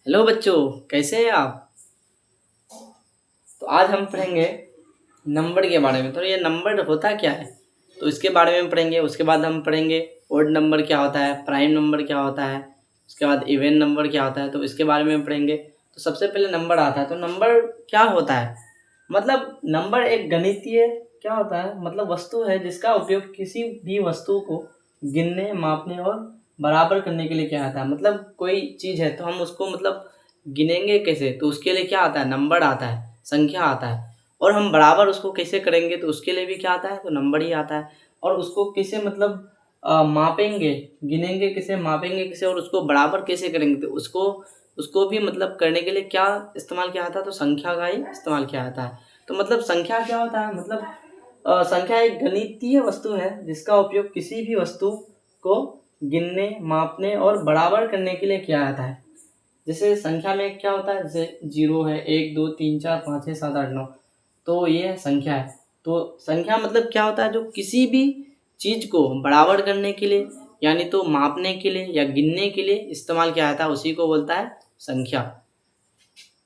Hello बच्चों, कैसे हैं आप। तो आज हम पढ़ेंगे नंबर के बारे में। तो ये नंबर होता क्या है तो इसके बारे में पढ़ेंगे। उसके बाद हम पढ़ेंगे ओड नंबर क्या होता है, प्राइम नंबर क्या होता है, उसके बाद इवन नंबर क्या होता है, तो इसके बारे में पढ़ेंगे। तो सबसे पहले नंबर आता है। तो नंबर क्या होता है, मतलब नंबर एक गणितीय क्या होता है, मतलब वस्तु है जिसका उपयोग किसी भी वस्तु को गिनने, मापने और बराबर करने के लिए किया जाता है। मतलब कोई चीज़ है तो हम उसको मतलब गिनेंगे कैसे, तो उसके लिए क्या आता है, नंबर आता है, संख्या आता है। और हम बराबर उसको कैसे करेंगे तो उसके लिए भी क्या आता है, तो नंबर ही आता है। और उसको कैसे मतलब मापेंगे, गिनेंगे कैसे, मापेंगे कैसे और उसको बराबर कैसे करेंगे, तो उसको उसको भी मतलब करने के लिए क्या इस्तेमाल किया जाता है, तो संख्या का ही इस्तेमाल किया जाता है। तो मतलब संख्या क्या होता है, मतलब संख्या एक गणितीय वस्तु है जिसका उपयोग किसी भी वस्तु को गिनने, मापने और बराबर करने के लिए किया जाता है। जैसे संख्या में क्या होता है, जैसे जीरो है, 1 2 3 4 5 6 7 8 9, तो ये है संख्या है। तो संख्या मतलब क्या होता है, जो किसी भी चीज़ को बराबर करने के लिए, यानी तो मापने के लिए या गिनने के लिए इस्तेमाल किया जाता है, उसी को बोलता है संख्या।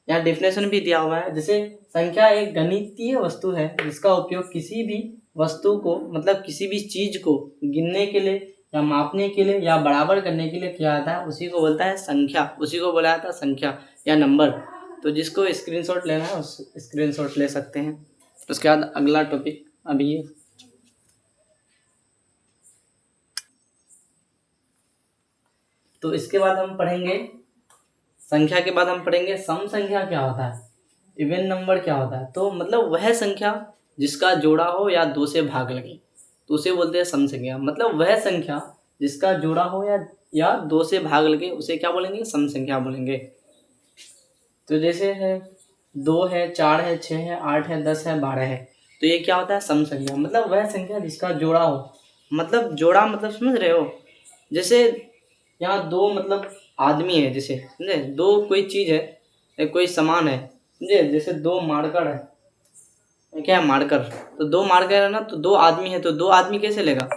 यहाँ डेफिनेशन भी दिया हुआ है। जैसे संख्या एक गणितीय वस्तु है जिसका उपयोग किसी भी वस्तु को, मतलब किसी भी चीज को गिनने के लिए या मापने के लिए या बराबर करने के लिए किया जाता है, उसी को बोलता है संख्या, उसी को बोला जाता है संख्या या नंबर। तो जिसको स्क्रीनशॉट लेना है उस स्क्रीनशॉट ले सकते हैं। उसके बाद अगला टॉपिक अभी है। तो इसके बाद हम पढ़ेंगे, संख्या के बाद हम पढ़ेंगे सम संख्या क्या होता है, इवन नंबर क्या होता है। तो मतलब वह संख्या जिसका जोड़ा हो या दो से भाग लगे तो उसे बोलते हैं सम संख्या। मतलब वह संख्या जिसका जोड़ा हो या दो से भाग लगे उसे क्या बोलेंगे, सम संख्या बोलेंगे। तो जैसे है 2 है, 4 है, 6 है, 8 है, 10 है, 12 है, तो ये क्या होता है, सम संख्या। मतलब वह संख्या जिसका जोड़ा हो, मतलब जोड़ा मतलब समझ रहे हो। जैसे यहाँ दो मतलब आदमी है, जैसे समझे, दो कोई चीज़ है या कोई सामान है, समझे। जैसे दो मार्कर है, ये क्या है, मार्कर। तो दो मार्कर है ना, तो दो आदमी है, तो दो आदमी कैसे लेगा,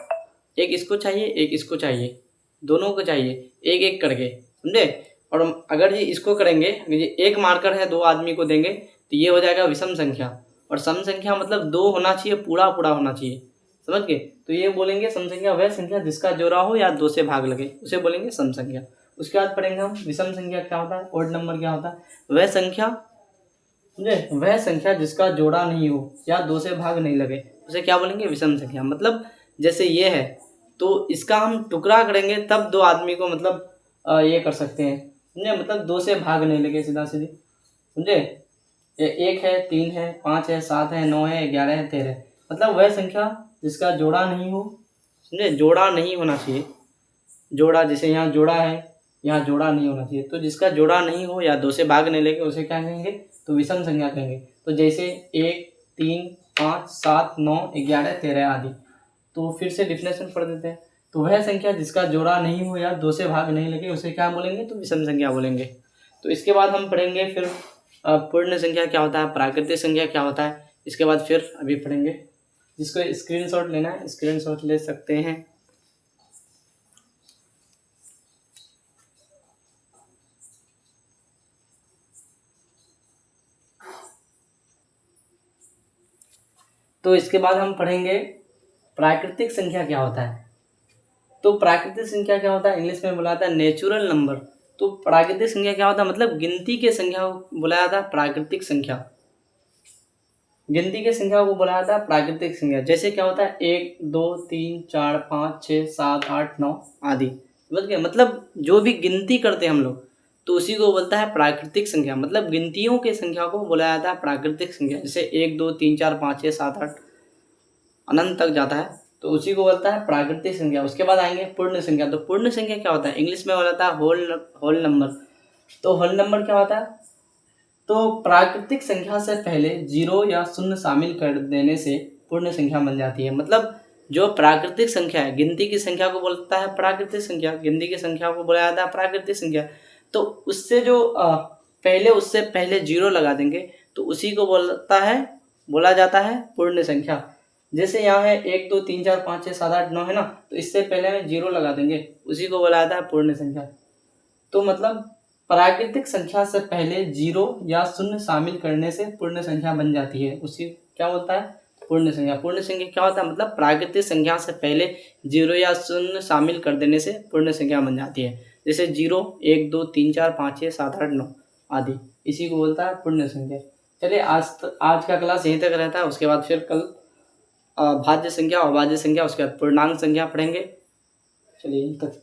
एक इसको चाहिए एक इसको चाहिए, दोनों को चाहिए, एक एक करके, समझे। और अगर ये इसको करेंगे, अगर ये एक मार्कर है दो आदमी को देंगे तो ये हो जाएगा विषम संख्या। और सम संख्या मतलब दो होना चाहिए, पूरा पूरा होना चाहिए, समझ गए। तो ये बोलेंगे सम संख्या वह संख्या जिसका जोड़ा हो या दो से भाग लगे, उसे बोलेंगे सम संख्या। उसके बाद पढ़ेंगे हम विषम संख्या क्या होता है, ओड नंबर क्या होता है। वह संख्या, समझे, वह संख्या जिसका जोड़ा नहीं हो या दो से भाग नहीं लगे उसे क्या बोलेंगे, विषम संख्या। मतलब जैसे ये है तो इसका हम टुकड़ा करेंगे तब दो आदमी को मतलब ये कर सकते हैं, समझे। मतलब दो से भाग नहीं लगे, सीधा सीधी, समझे। ये 1 है, 3 है, 5 है, 7 है, 9 है, 11 है, 13 है। मतलब वह संख्या जिसका जोड़ा नहीं हो, समझे, जोड़ा नहीं होना चाहिए। जोड़ा जैसे यहाँ जोड़ा है, यहाँ जोड़ा नहीं होना चाहिए। तो जिसका जोड़ा नहीं हो या दो से भाग नहीं लेंगे उसे क्या कहेंगे, तो विषम संख्या कहेंगे। तो जैसे 1 3 5 7 9 11 13 आदि। तो फिर से डिफिनेशन पढ़ देते हैं। तो वह संख्या जिसका जोड़ा नहीं हो या दो से भाग नहीं लगे उसे क्या बोलेंगे, तो विषम संख्या बोलेंगे। तो इसके बाद हम पढ़ेंगे फिर पूर्ण संख्या क्या होता है, प्राकृतिक संख्या क्या होता है। इसके बाद फिर अभी पढ़ेंगे। जिसको स्क्रीनशॉट लेना है स्क्रीनशॉट ले सकते हैं। तो इसके बाद हम पढ़ेंगे प्राकृतिक संख्या क्या होता है। तो प्राकृतिक संख्या क्या होता है, इंग्लिश में बुलाता है नेचुरल नंबर। तो प्राकृतिक संख्या क्या होता है, मतलब गिनती के संख्या को बुलाया जाता है प्राकृतिक संख्या। गिनती के संख्या को बुलाया जाता है प्राकृतिक संख्या। जैसे क्या होता है 1 2 3 4 5 6 7 8 9 आदि, समझ गए। मतलब जो भी गिनती करते हैं हम लोग तो उसी को बोलता है प्राकृतिक संख्या। मतलब गिनतियों के संख्या को बुलाया जाता है प्राकृतिक संख्या। जैसे 1 2 3 4 5 6 7 8 अनंत तक जाता है तो उसी को बोलता है प्राकृतिक संख्या। उसके बाद आएंगे पूर्ण संख्या। तो पूर्ण संख्या क्या होता है, इंग्लिश में बोला है होल नंबर। तो होल नंबर क्या होता है, तो प्राकृतिक संख्या से पहले जीरो या शून्य शामिल कर देने से पूर्ण संख्या बन जाती है। मतलब जो प्राकृतिक संख्या है, गिनती की संख्या को बोलता है प्राकृतिक संख्या, गिनती की संख्या को बोला जाता है प्राकृतिक संख्या। तो उससे जो पहले उससे पहले जीरो लगा देंगे तो उसी को बोला जाता है पूर्ण संख्या। जैसे यहाँ है 1 2 3 4 5 6 7 8 9 है ना, तो इससे पहले में जीरो लगा देंगे, उसी को बोला जाता है पूर्ण संख्या। तो मतलब प्राकृतिक संख्या से पहले 0 या 0 शामिल करने से पूर्ण संख्या बन जाती है, उसी क्या बोलता है, पूर्ण संख्या। पूर्ण संख्या क्या होता है, मतलब प्राकृतिक संख्या से पहले 0 या 0 शामिल कर देने से पूर्ण संख्या बन जाती है। जैसे 0, 1, 2, 3, 4, 5, 6, 7, 8, 9 आदि, इसी को बोलता है पूर्ण संख्या। चलिए आज का क्लास यहीं तक रहता है। उसके बाद फिर कल भाज्य संख्या, अभाज्य संख्या, उसके बाद पूर्णांक संख्या पढ़ेंगे। चलिए यहीं तक।